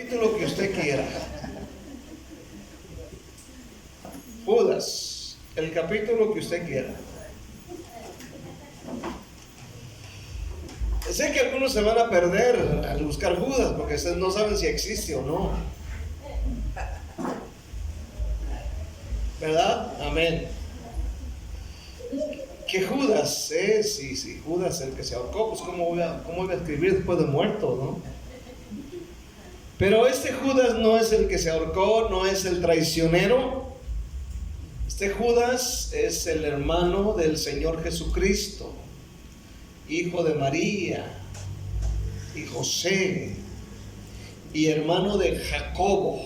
capítulo que usted quiera. Judas, el capítulo que usted quiera. Sé que algunos se van a perder al buscar Judas porque ustedes no saben si existe o no. ¿Verdad? Amén. Que Judas, sí, Judas el que se ahorcó, pues cómo iba a escribir después de muerto, ¿no? Pero este Judas no es el que se ahorcó, no es el traicionero. Este Judas es el hermano del Señor Jesucristo, hijo de María y José, y hermano de Jacobo.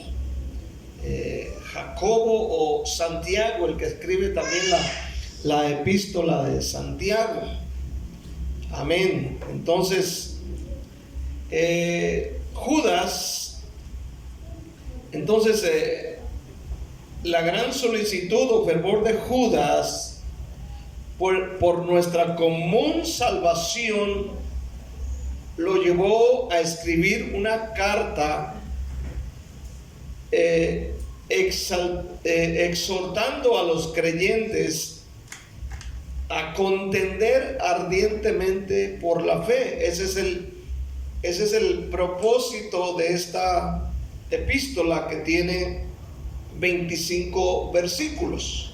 Jacobo o Santiago, el que escribe también la epístola de Santiago. Amén. Entonces, Judas, la gran solicitud o fervor de Judas por nuestra común salvación lo llevó a escribir una carta exhortando a los creyentes a contender ardientemente por la fe. Ese es el propósito de esta epístola, que tiene 25 versículos.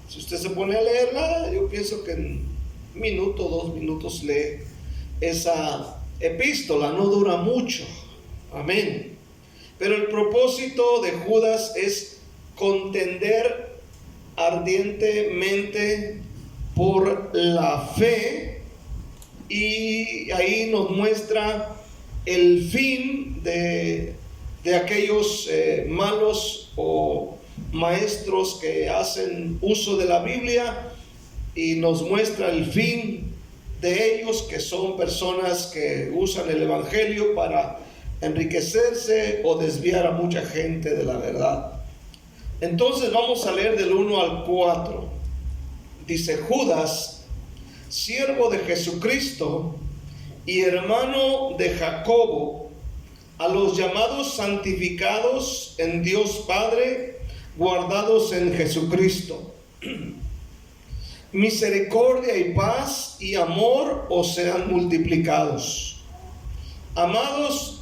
Si usted se pone a leerla, yo pienso que en 1 o 2 minutos lee esa epístola, no dura mucho. Amén. Pero el propósito de Judas es contender ardientemente por la fe, y ahí nos muestra el fin de aquellos malos o maestros que hacen uso de la Biblia, y nos muestra el fin de ellos, que son personas que usan el Evangelio para enriquecerse o desviar a mucha gente de la verdad. Entonces vamos a leer del 1 al 4. Dice: Judas, siervo de Jesucristo y hermano de Jacobo, a los llamados santificados en Dios Padre, guardados en Jesucristo. Misericordia y paz y amor os sean multiplicados. Amados,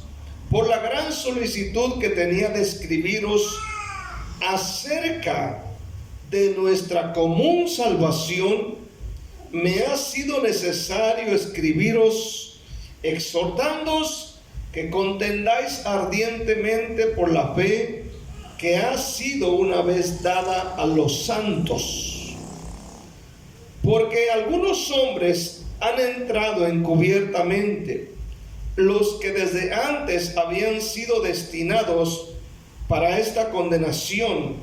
por la gran solicitud que tenía de escribiros acerca de nuestra común salvación, me ha sido necesario escribiros, exhortándoos que contendáis ardientemente por la fe que ha sido una vez dada a los santos. Porque algunos hombres han entrado encubiertamente, los que desde antes habían sido destinados para esta condenación,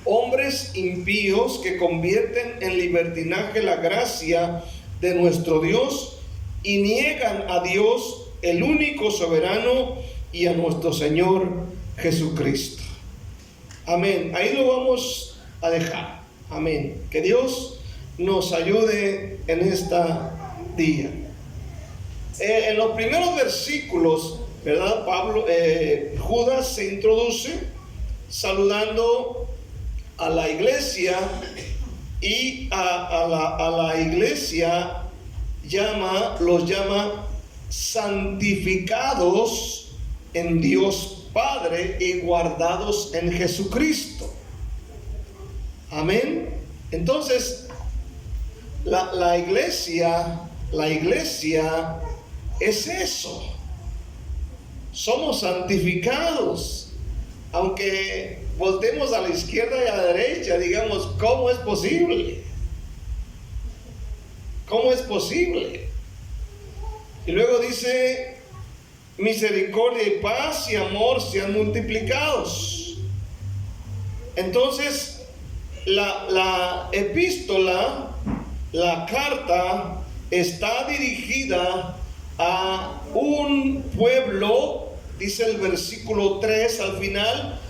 hombres impíos que convierten en libertinaje la gracia de nuestro Dios y niegan a Dios, el único soberano, y a nuestro Señor Jesucristo. Amén. Ahí lo vamos a dejar. Amén. Que Dios nos ayude en esta día. En los primeros versículos, ¿verdad? Judas se introduce saludando a la iglesia, y a la iglesia los llama santificados en Dios Padre y guardados en Jesucristo. Amén. Entonces, la iglesia es eso. Somos santificados. Aunque voltemos a la izquierda y a la derecha, digamos, ¿cómo es posible? ¿Cómo es posible? Y luego dice: misericordia y paz y amor sean multiplicados. Entonces, la epístola, la carta, está dirigida a un pueblo, dice el versículo 3 al final,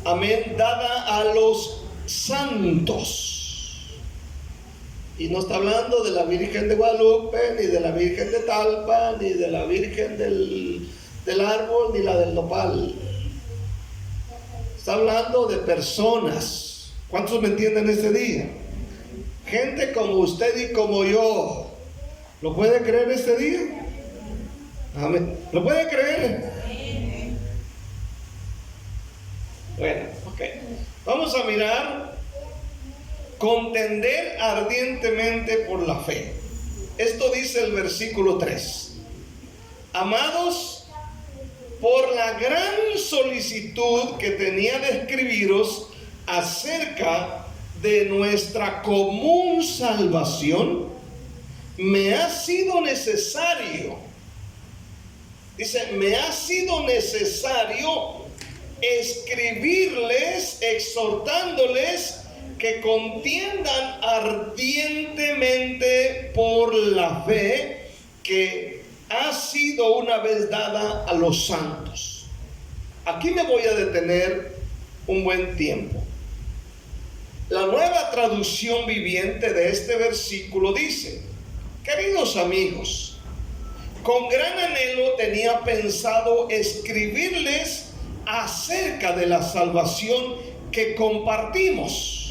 amén, dada a los santos. Y no está hablando de la Virgen de Guadalupe, ni de la Virgen de Talpa, ni de la Virgen del árbol ni la del nopal. Está hablando de personas. ¿Cuántos me entienden este día? Gente como usted y como yo. ¿Lo puede creer este día? Amén. ¿Lo puede creer? Bueno, ok. Vamos a mirar. Contender ardientemente por la fe. Esto dice el versículo 3. Amados, por la gran solicitud que tenía de escribiros acerca de nuestra común salvación, me ha sido necesario, dice, me ha sido necesario escribirles, exhortándoles que contiendan ardientemente por la fe que ha sido una vez dada a los santos. Aquí me voy a detener un buen tiempo. La Nueva Traducción Viviente de este versículo dice: queridos amigos, con gran anhelo tenía pensado escribirles acerca de la salvación que compartimos.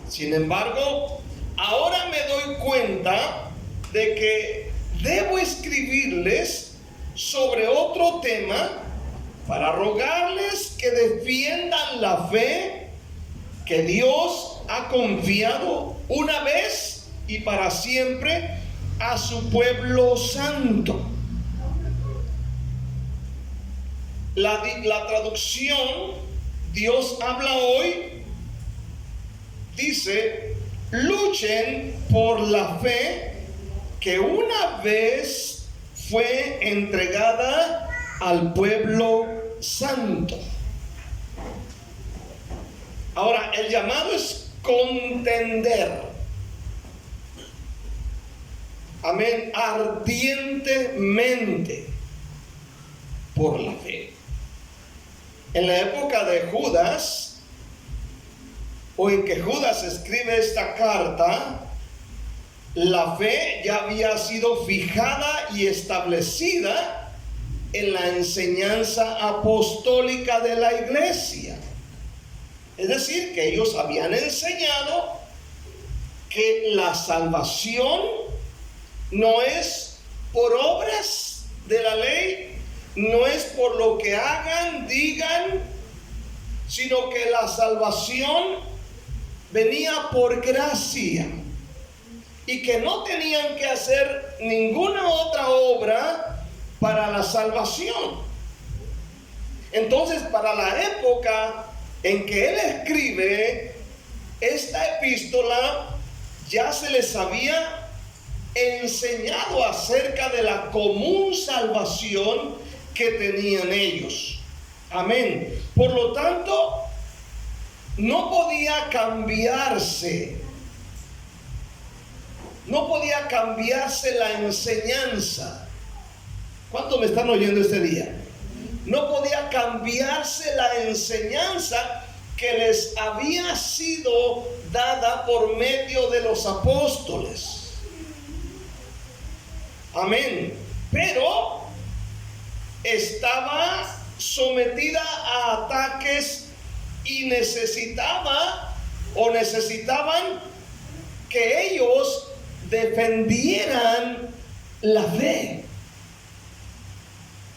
Sin embargo, ahora me doy cuenta de que debo escribirles sobre otro tema para rogarles que defiendan la fe que Dios ha confiado una vez y para siempre a su pueblo santo. La traducción Dios habla hoy dice: luchen por la fe que una vez fue entregada al pueblo santo. Ahora, el llamado es contender. Amén. Ardientemente por la fe. En la época de Judas, o en que Judas escribe esta carta, la fe ya había sido fijada y establecida en la enseñanza apostólica de la iglesia. Es decir, que ellos habían enseñado que la salvación no es por obras de la ley, no es por lo que hagan, digan, sino que la salvación venía por gracia y que no tenían que hacer ninguna otra obra para la salvación. Entonces, para la época en que él escribe esta epístola, ya se les había enseñado acerca de la común salvación que tenían ellos. Amén. Por lo tanto, no podía cambiarse la enseñanza. ¿Cuántos me están oyendo este día? No podía cambiarse la enseñanza que les había sido dada por medio de los apóstoles. Amén. Pero estaba sometida a ataques y necesitaban que ellos defendieran la fe.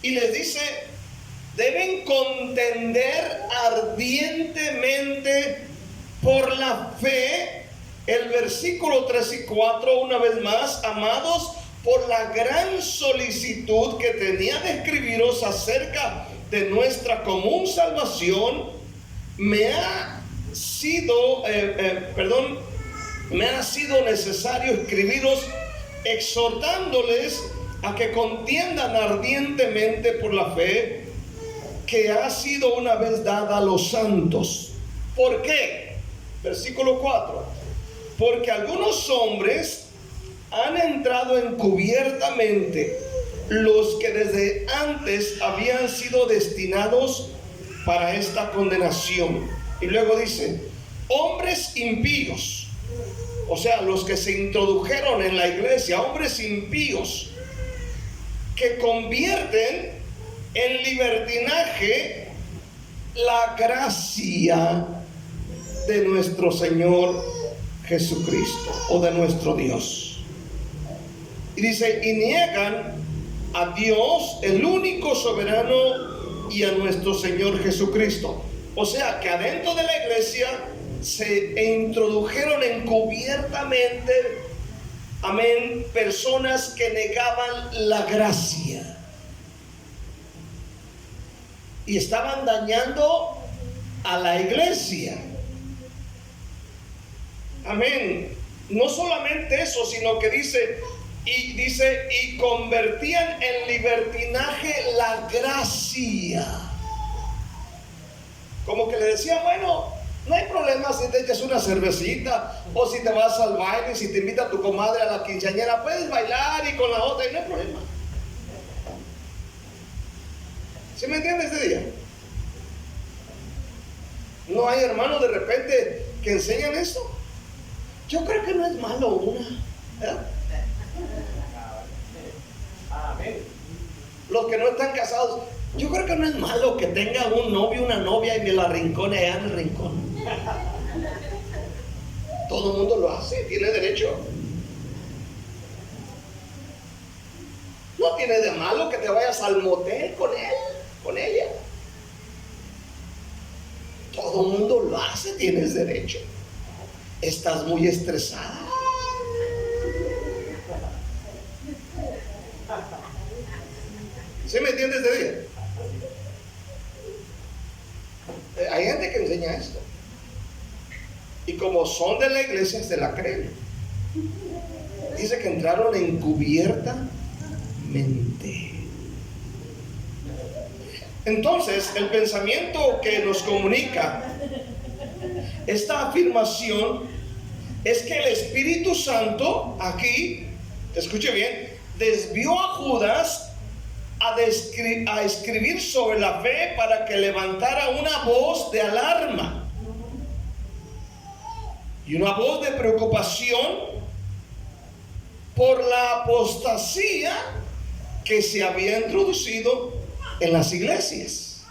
Y les dice: deben contender ardientemente por la fe. El versículo 3 y 4, una vez más: amados, por la gran solicitud que tenía de escribiros acerca de nuestra común salvación, me ha sido necesario escribiros exhortándoles a que contiendan ardientemente por la fe que ha sido una vez dada a los santos. ¿Por qué? Versículo 4: porque algunos hombres han entrado encubiertamente, los que desde antes habían sido destinados para esta condenación. Y luego dice: hombres impíos, o sea, los que se introdujeron en la iglesia, hombres impíos, que convierten en libertinaje la gracia de nuestro Señor Jesucristo o de nuestro Dios. Y dice, y niegan a Dios, el único soberano, y a nuestro Señor Jesucristo. O sea que adentro de la iglesia se introdujeron encubiertamente, amén, personas que negaban la gracia y estaban dañando a la iglesia. Amén. No solamente eso, sino que dice, y convertían en libertinaje la gracia. Como que le decían, bueno, no hay problema si te echas una cervecita, o si te vas al baile, si te invita tu comadre a la quinceañera, puedes bailar y con la otra, y no hay problema. ¿Sí me entiendes este día? No hay hermanos de repente que enseñan eso. Yo creo que no es malo una, ¿verdad? Los que no están casados, yo creo que no es malo que tenga un novio, una novia y me la rincone allá en el rincón. Todo el mundo lo hace, tiene derecho. No tiene de malo que te vayas al motel con él, con ella. Todo el mundo lo hace, tienes derecho. Estás muy estresada. ¿Sí me entiendes de día? Hay gente que enseña esto. Y como son de la iglesia, se la creen. Dice que entraron encubiertamente. Entonces, el pensamiento que nos comunica esta afirmación es que el Espíritu Santo, aquí, escuche bien, desvió a Judas a escribir sobre la fe para que levantara una voz de alarma y una voz de preocupación por la apostasía que se había introducido en las iglesias.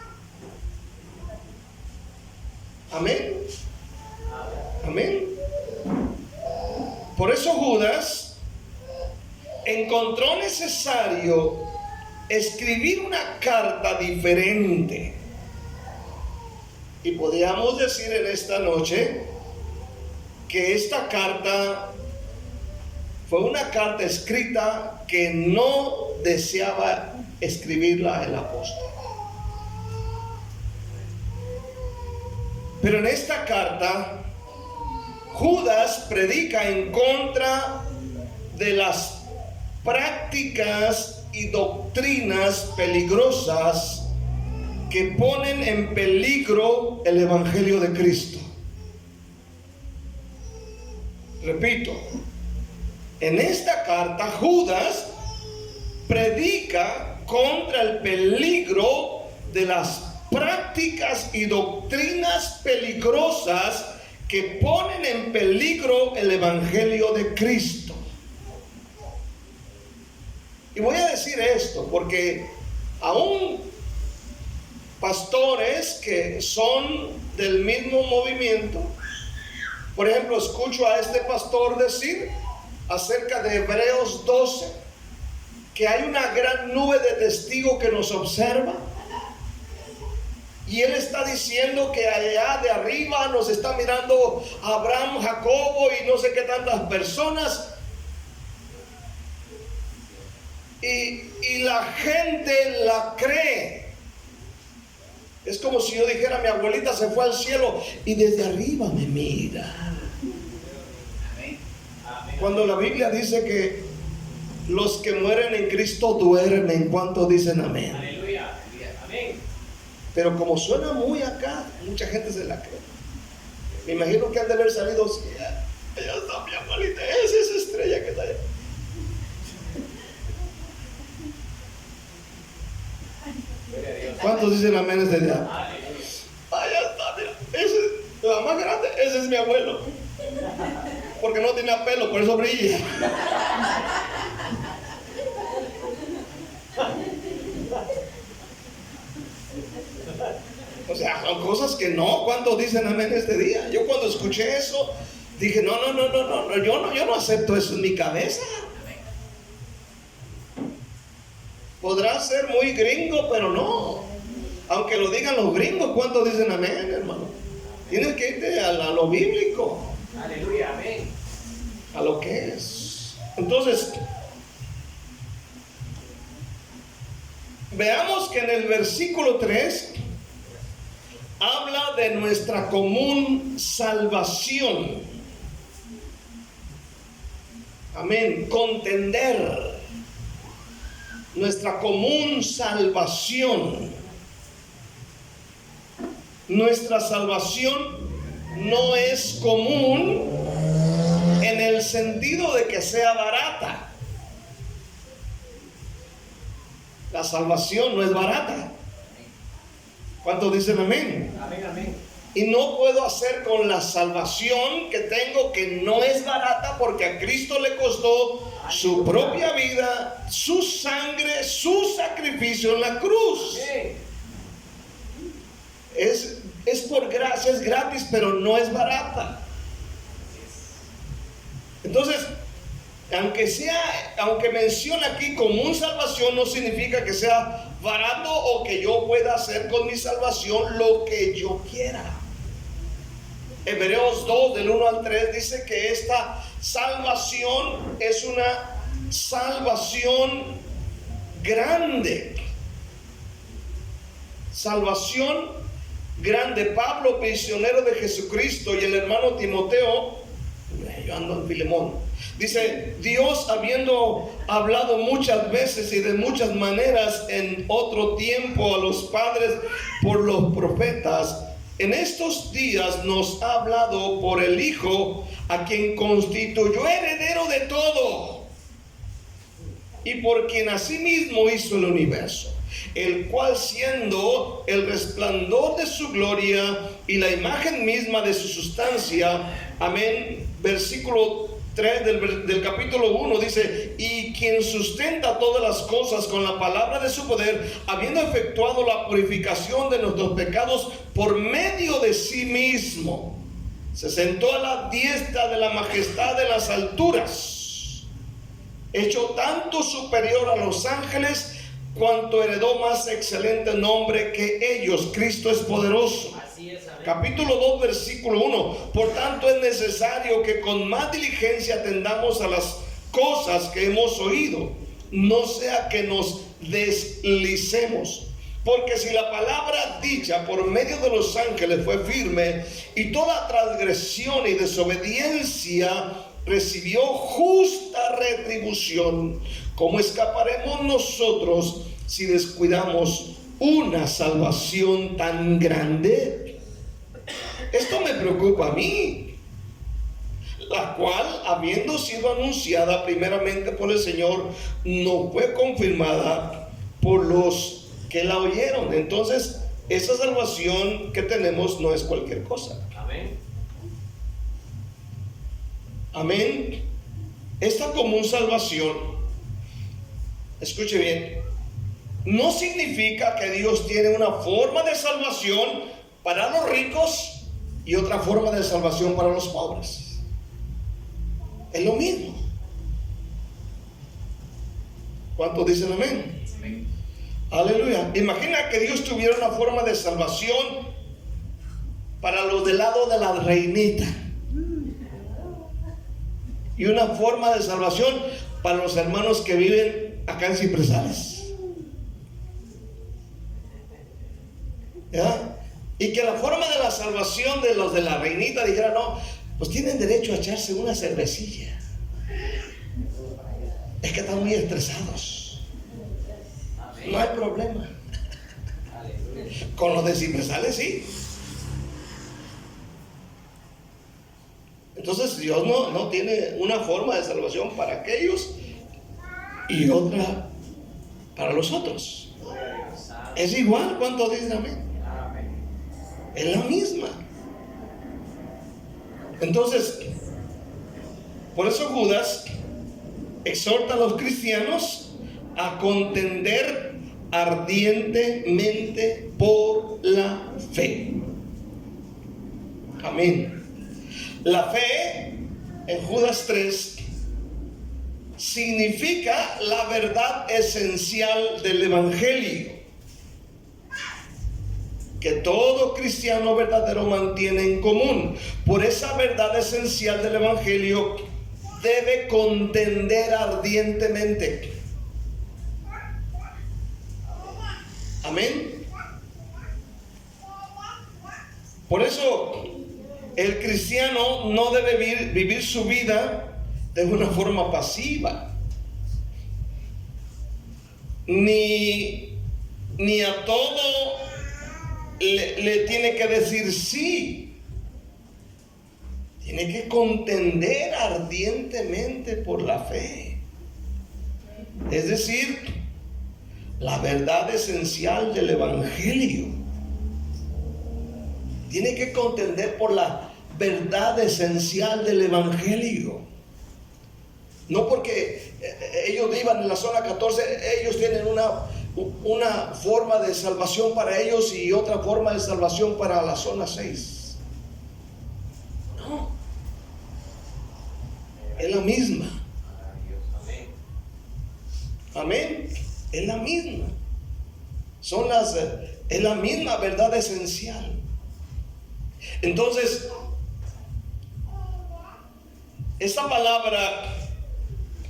Amén. Amén. Por eso Judas encontró necesario escribir una carta diferente. Y podríamos decir en esta noche que esta carta fue una carta escrita que no deseaba escribirla el apóstol. Pero en esta carta Judas predica en contra de las prácticas y doctrinas peligrosas que ponen en peligro el evangelio de Cristo. Repito, en esta carta Judas predica contra el peligro de las prácticas y doctrinas peligrosas que ponen en peligro el evangelio de Cristo. Y voy a decir esto porque aún pastores que son del mismo movimiento, por ejemplo, escucho a este pastor decir acerca de Hebreos 12 que hay una gran nube de testigos que nos observa, y él está diciendo que allá de arriba nos está mirando Abraham, Jacobo y no sé qué tantas personas, y la gente la cree. Es como si yo dijera, mi abuelita se fue al cielo y desde arriba me mira. Cuando la Biblia dice que los que mueren en Cristo duermen, ¿cuántos dicen amén? Aleluya. Amén. Pero como suena muy acá, mucha gente se la cree. Me imagino que han de haber salido así, allá está mi abuelita, esa es esa estrella que está allá. ¿Cuántos dicen amén desde allá? Allá está, mira, ese, la más grande, ese es mi abuelo. Porque no tiene pelo, por eso brilla. O sea, son cosas que no. ¿Cuántos dicen amén este día? Yo cuando escuché eso dije, no, yo no acepto eso en mi cabeza. Podrá ser muy gringo, pero no. Aunque lo digan los gringos, ¿cuántos dicen amén, hermano? Tienes que irte a lo bíblico. Aleluya, amén. A lo que es. Entonces, veamos que en el versículo 3 habla de nuestra común salvación. Amén. Contender. Nuestra común salvación. Nuestra salvación no es común en el sentido de que sea barata. La salvación no es barata. ¿Cuántos dicen amén? Amén, amén. Y no puedo hacer con la salvación que tengo, que no es barata, porque a Cristo le costó su propia vida, su sangre, su sacrificio en la cruz. Es por gracia, es gratis, pero no es barata. Entonces, aunque menciona aquí común salvación, no significa que sea barato o que yo pueda hacer con mi salvación lo que yo quiera. Hebreos 2 del 1 al 3 dice que esta salvación es una salvación grande. Salvación grande. Pablo, prisionero de Jesucristo, y el hermano Timoteo, yo ando en Filemón, dice: Dios, habiendo hablado muchas veces y de muchas maneras en otro tiempo a los padres por los profetas, en estos días nos ha hablado por el Hijo, a quien constituyó heredero de todo y por quien asimismo hizo el universo, el cual, siendo el resplandor de su gloria y la imagen misma de su sustancia, amén, versículo 3 del capítulo 1 dice: y quien sustenta todas las cosas con la palabra de su poder, habiendo efectuado la purificación de nuestros pecados por medio de sí mismo, se sentó a la diestra de la majestad de las alturas, hecho tanto superior a los ángeles, cuanto heredó más excelente nombre que ellos. Cristo es poderoso. Así es, amén. Capítulo 2, versículo 1. Por tanto es necesario que con más diligencia atendamos a las cosas que hemos oído, no sea que nos deslicemos. Porque si la palabra dicha por medio de los ángeles fue firme, y toda transgresión y desobediencia recibió justa retribución, ¿cómo escaparemos nosotros si descuidamos una salvación tan grande? Esto me preocupa a mí, la cual, habiendo sido anunciada primeramente por el Señor, no fue confirmada por los que la oyeron. Entonces, esa salvación que tenemos no es cualquier cosa. Amén. Amén. Esta común salvación, escuche bien, no significa que Dios tiene una forma de salvación para los ricos y otra forma de salvación para los pobres. Es lo mismo. ¿Cuántos dicen amén? Amén. Aleluya. Imagina que Dios tuviera una forma de salvación para los del lado de la reinita y una forma de salvación para los hermanos que viven acá en Cipresales. ¿Ya? Y que la forma de la salvación de los de la reinita dijera: no, pues tienen derecho a echarse una cervecilla, es que están muy estresados. No hay problema. Con los de Cipresales sí. Entonces Dios no tiene una forma de salvación para aquellos y otra para los otros. Es igual. ¿Cuántos dicen amén? Es la misma. Entonces, por eso Judas exhorta a los cristianos a contender ardientemente por la fe. Amén. La fe en Judas 3 significa la verdad esencial del Evangelio, que todo cristiano verdadero mantiene en común. Por esa verdad esencial del Evangelio debe contender ardientemente. Amén. Por eso el cristiano no debe vivir su vida de una forma pasiva, ni a todo le tiene que decir sí. Tiene que contender ardientemente por la fe, es decir, la verdad esencial del Evangelio. Tiene que contender por la verdad esencial del Evangelio. No porque ellos vivan en la zona 14, ellos tienen una forma de salvación para ellos y otra forma de salvación para la zona 6. No. Es la misma. Amén. Es la misma. Es la misma verdad esencial. Entonces, esta palabra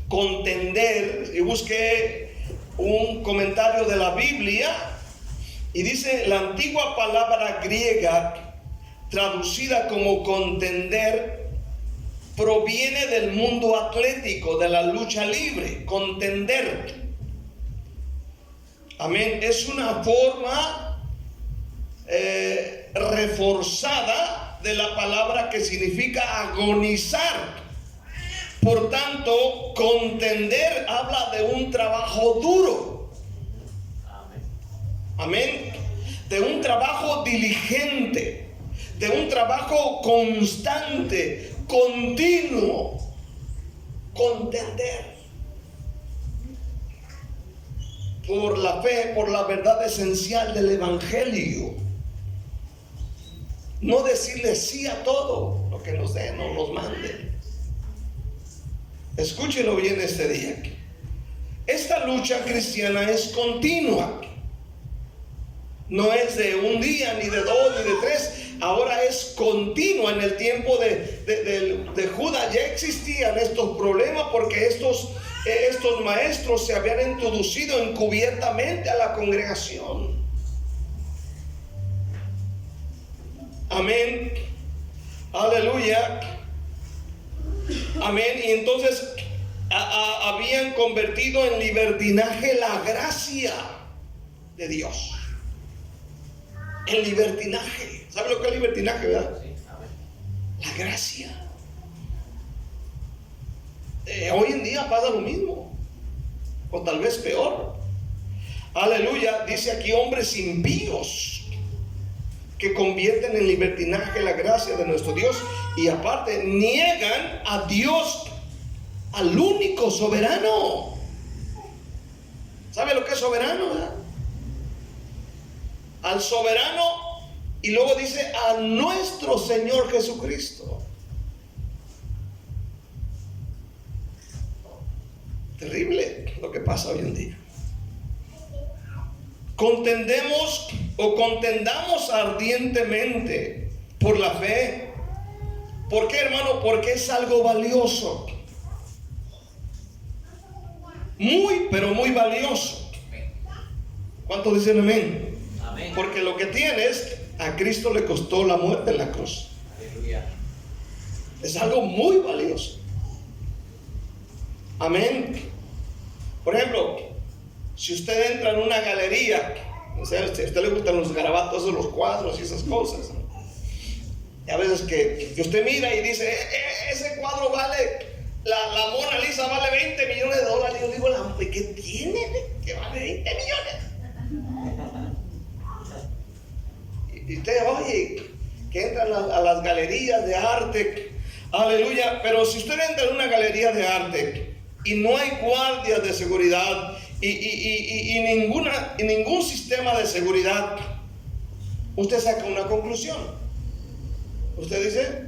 contender, y busqué un comentario de la Biblia y dice: la antigua palabra griega traducida como contender proviene del mundo atlético, de la lucha libre. Contender, amén, es una forma reforzada de la palabra que significa agonizar. Por tanto, contender habla de un trabajo duro. Amén. De un trabajo diligente, de un trabajo constante, continuo. Contender por la fe, por la verdad esencial del Evangelio. No decirle sí a todo lo que nos den o nos manden. Escúchenlo bien este día. Esta lucha cristiana es continua. No es de un día, ni de dos, ni de tres. Ahora es continua. En el tiempo de Judas ya existían estos problemas, porque estos maestros se habían introducido encubiertamente a la congregación. Amén. Aleluya. Amén. Y entonces habían convertido en libertinaje la gracia de Dios. El libertinaje. ¿Sabe lo que es libertinaje, verdad? Sí, la gracia. Hoy en día pasa lo mismo, o tal vez peor. Aleluya. Dice aquí: hombres impíos que convierten en libertinaje la gracia de nuestro Dios, y aparte niegan a Dios, al único soberano. ¿Sabe lo que es soberano, verdad? Al soberano, y luego dice: a nuestro Señor Jesucristo. Terrible lo que pasa hoy en día. Contendemos o contendamos ardientemente por la fe. ¿Por qué, hermano? Porque es algo valioso. Muy, pero muy valioso. ¿Cuántos dicen amén? Amén. Porque lo que tienes, a Cristo le costó la muerte en la cruz. Aleluya. Es algo muy valioso. Amén. Por ejemplo, si usted entra en una galería, o sea, si a usted le gustan los garabatos, los cuadros y esas cosas, ¿no? Y a veces que usted mira y dice: ese cuadro vale, la Mona Lisa vale $20 millones. Y yo digo: ¿qué tiene? ¿Que vale 20 millones? Y usted, oye, que entran a las galerías de arte, aleluya. Pero si usted entra en una galería de arte y no hay guardias de seguridad y ningún sistema de seguridad, usted saca una conclusión. Usted dice,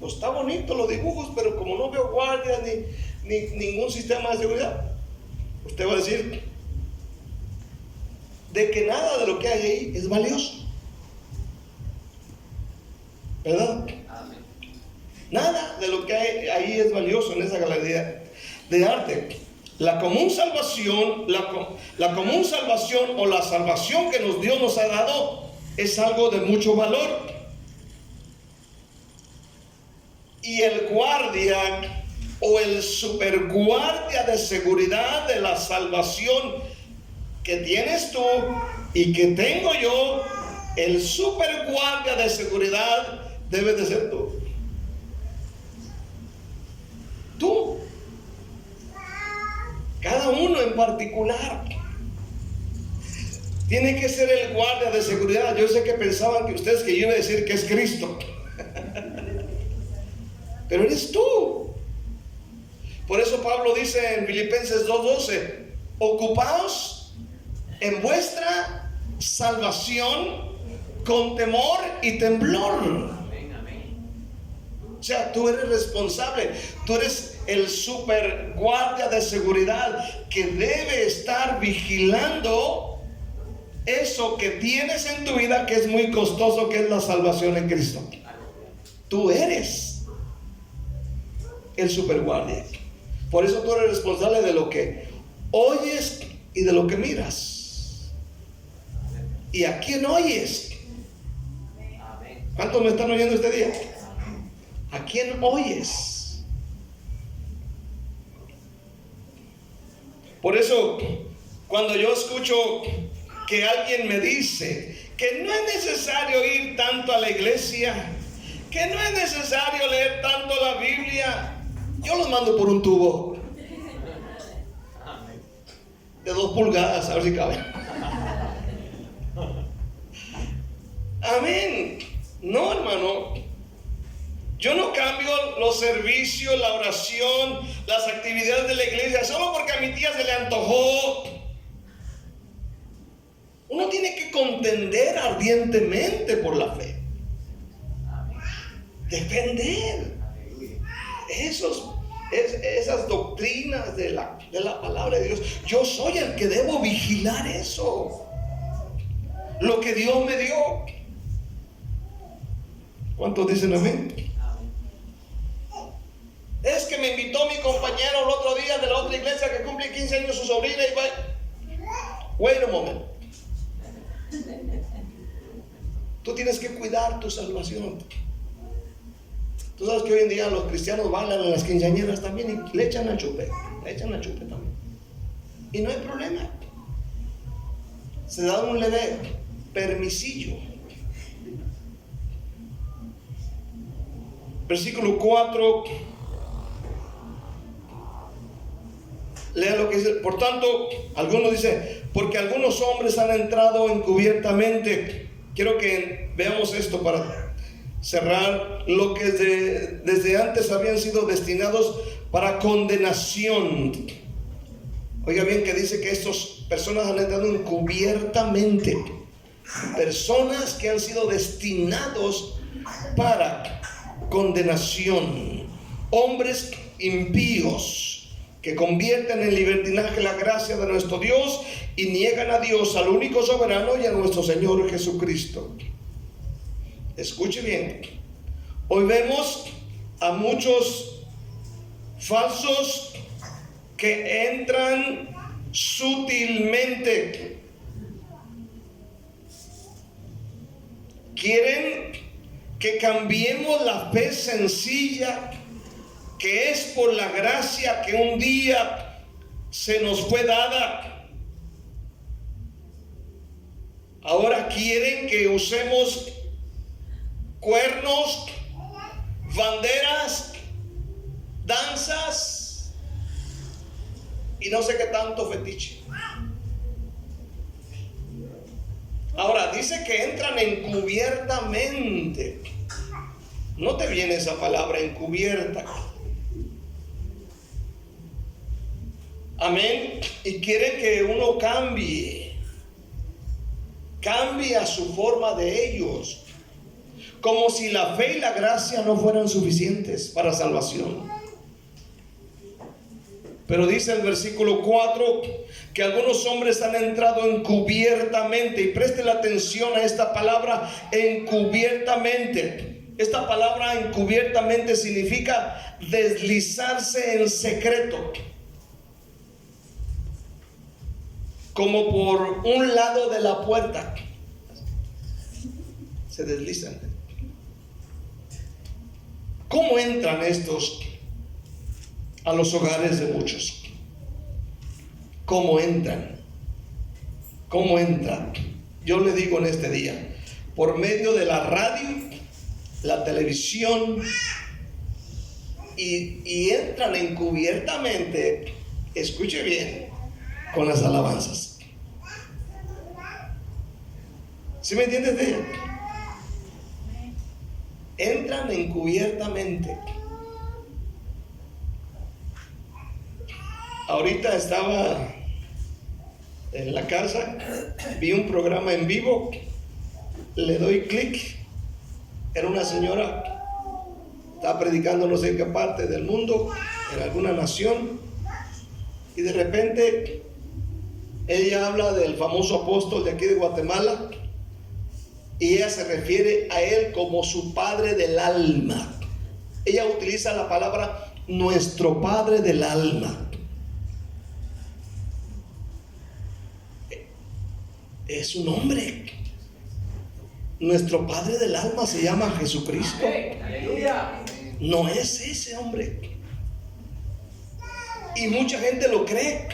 pues está bonito los dibujos, pero como no veo guardias ni ningún sistema de seguridad, usted va a decir de que nada de lo que hay ahí es valioso, ¿verdad? Nada de lo que hay ahí es valioso en esa galería de arte. La común salvación, la común salvación o la salvación que Dios nos ha dado es algo de mucho valor. Y el guardia o el superguardia de seguridad de la salvación que tienes tú y que tengo yo, el superguardia de seguridad debe de ser tú. Tú. Cada uno en particular tiene que ser el guardia de seguridad. Yo sé que pensaban que ustedes que yo iba a decir que es Cristo. Pero eres tú. Por eso Pablo dice en Filipenses 2:12, ocupaos en vuestra salvación con temor y temblor. Amén, amén. O sea, tú eres responsable, tú eres el super guardia de seguridad que debe estar vigilando eso que tienes en tu vida, que es muy costoso, que es la salvación en Cristo. Tú eres el superguardia. Por eso tú eres responsable de lo que oyes y de lo que miras. ¿Y a quién oyes? ¿Cuántos me están oyendo este día? ¿A quién oyes? Por eso, cuando yo escucho que alguien me dice que no es necesario ir tanto a la iglesia, que no es necesario leer tanto la Biblia, yo los mando por un tubo de 2 pulgadas, a ver si cabe. Amén. No, hermano, yo no cambio los servicios, la oración, las actividades de la iglesia solo porque a mi tía se le antojó. Uno tiene que contender ardientemente por la fe, defender esas doctrinas de la palabra de Dios. Yo soy el que debo vigilar eso, lo que Dios me dio. ¿Cuántos dicen amén? Es que me invitó mi compañero el otro día de la otra iglesia que cumple 15 años su sobrina y va. Wait a moment. Tú tienes que cuidar tu salvación. Tú sabes que hoy en día los cristianos bailan en las quinceañeras también y le echan al chupe. También. Y no hay problema. Se da un leve permisillo. Versículo 4. Lea lo que dice. Por tanto, algunos dicen, porque algunos hombres han entrado encubiertamente. Quiero que veamos esto para cerrar. Lo que desde antes habían sido destinados para condenación. Oiga bien que dice que estas personas han entrado encubiertamente. Personas que han sido destinados para condenación. Hombres impíos que convierten en libertinaje la gracia de nuestro Dios y niegan a Dios, al único soberano, y a nuestro Señor Jesucristo. Escuche bien. Hoy vemos a muchos falsos que entran sutilmente. Quieren que cambiemos la fe sencilla que es por la gracia que un día se nos fue dada. Ahora quieren que usemos cuernos, banderas, danzas y no sé qué tanto fetiche. Ahora dice que entran encubiertamente. ¿No te viene esa palabra encubierta? Amén. Y quieren que uno cambie a su forma de ellos, como si la fe y la gracia no fueran suficientes para salvación. Pero dice el versículo 4 que algunos hombres han entrado encubiertamente, y preste la atención a esta palabra, encubiertamente. Esta palabra encubiertamente significa deslizarse en secreto, como por un lado de la puerta. Se deslizan. ¿Cómo entran estos a los hogares de muchos? ¿Cómo entran? ¿Cómo entran? Yo le digo en este día, por medio de la radio, la televisión, y entran encubiertamente, escuche bien, con las alabanzas. ¿Sí me entiendes de ella? Entran encubiertamente. Ahorita estaba en la casa, vi un programa en vivo, le doy clic, era una señora, estaba predicando no sé en qué parte del mundo, en alguna nación, y de repente ella habla del famoso apóstol de aquí de Guatemala, y ella se refiere a él como su padre del alma. Ella utiliza la palabra nuestro padre del alma. Es un hombre. Nuestro padre del alma se llama Jesucristo. No es ese hombre. Y mucha gente lo cree.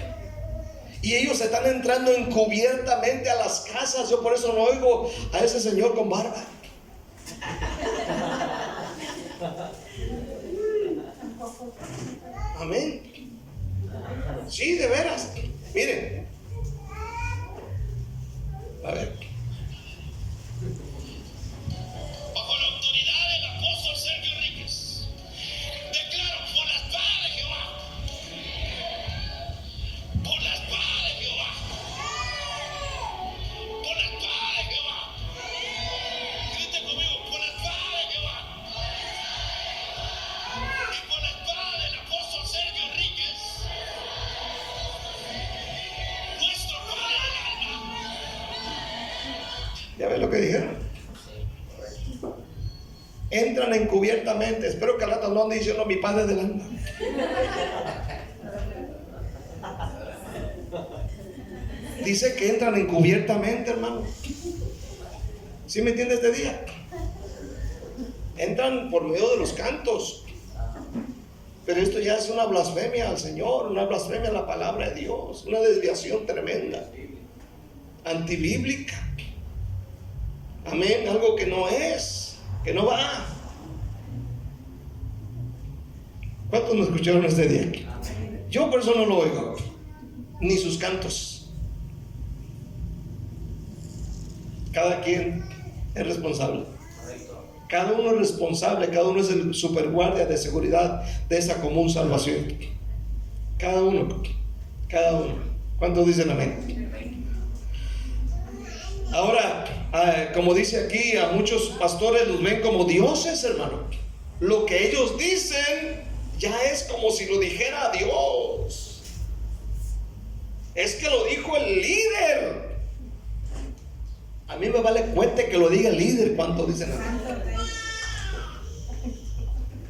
Y ellos están entrando encubiertamente a las casas. Yo por eso no oigo a ese señor con barba. Amén. Sí, de veras. Miren. A ver. Bajo la autoridad del apóstol Sergio Enríquez, declaro por la espada de Jehová, por la espada de Jehová, por la espada de Jehová. Grite conmigo, por la espada de Jehová, y por la espada del apóstol Sergio Enríquez, nuestro padre del alma. ¿Ya ves lo que dijeron? Entran encubiertamente. Espero que al rato no ande diciendo mi padre del alma. Dice que entran encubiertamente, hermano. ¿Sí me entiende este día? Entran por medio de los cantos. Pero esto ya es una blasfemia al Señor, una blasfemia a la palabra de Dios, una desviación tremenda, antibíblica. Amén, algo que no es, que no va. ¿Cuántos me escucharon este día? Yo por eso no lo oigo, ni sus cantos. Cada quien es responsable. Cada uno es responsable, cada uno es el superguardia de seguridad de esa común salvación. Cada uno, cada uno. ¿Cuántos dicen amén? Ahora, como dice aquí, a muchos pastores los ven como dioses, hermano. Lo que ellos dicen ya es como si lo dijera Dios. Es que lo dijo el líder. A mí me vale cuente que lo diga el líder. ¿Cuánto dicen amén?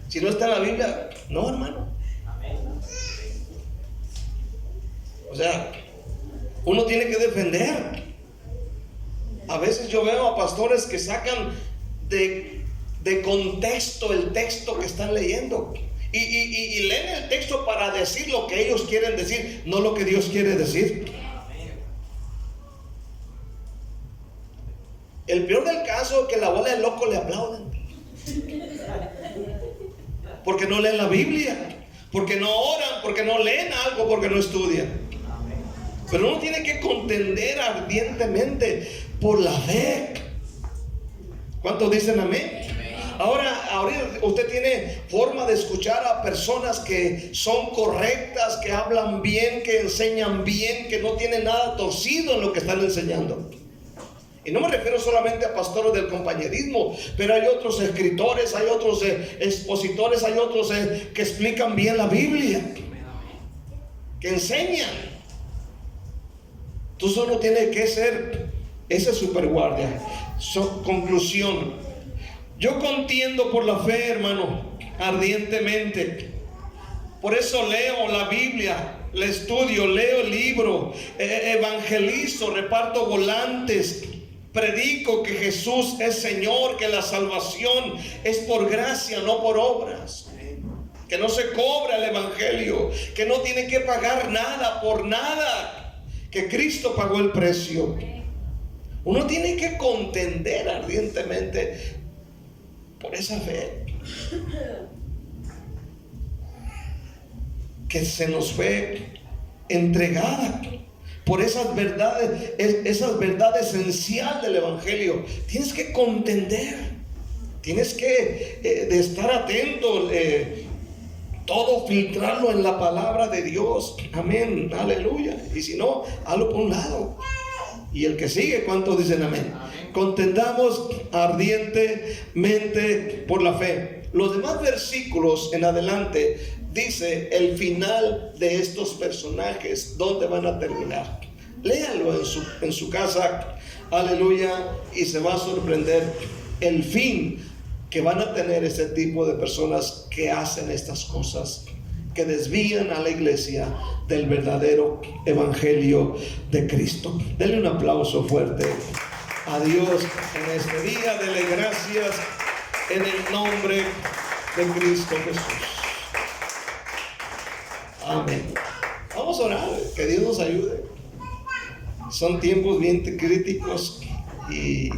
Si no está en la Biblia, no, hermano. O sea, uno tiene que defender. A veces yo veo a pastores que sacan de contexto el texto que están leyendo y leen el texto para decir lo que ellos quieren decir, no lo que Dios quiere decir. El peor del caso es que la bola de locos le aplauden porque no leen la Biblia, porque no oran, porque no leen algo, porque no estudian. Pero uno tiene que contender ardientemente por la fe. ¿Cuántos dicen amén? Ahora usted tiene forma de escuchar a personas que son correctas, que hablan bien, que enseñan bien, que no tienen nada torcido en lo que están enseñando. Y no me refiero solamente a pastores del compañerismo, pero hay otros escritores, hay otros expositores, hay otros que explican bien la Biblia, que enseñan. Entonces uno tiene que ser ese superguardia. Conclusión: yo contiendo por la fe, hermano, ardientemente. Por eso leo la Biblia, la estudio, leo el libro, evangelizo, reparto volantes, predico que Jesús es Señor, que la salvación es por gracia, no por obras, que no se cobra el evangelio, que no tiene que pagar nada por nada, que Cristo pagó el precio. Uno tiene que contender ardientemente por esa fe que se nos fue entregada, por esas verdades esenciales del evangelio. Tienes que contender, tienes que de estar atento, todo filtrarlo en la palabra de Dios. Amén, aleluya. Y si no, hazlo por un lado. Y el que sigue, ¿cuántos dicen amén? Contendamos ardientemente por la fe. Los demás versículos en adelante dice el final de estos personajes, dónde van a terminar. Léalo en su casa, aleluya, y se va a sorprender el fin que van a tener ese tipo de personas que hacen estas cosas, que desvían a la iglesia del verdadero evangelio de Cristo. Denle un aplauso fuerte a Dios en este día. Dele gracias en el nombre de Cristo Jesús. Amén. Vamos a orar, que Dios nos ayude. Son tiempos bien críticos y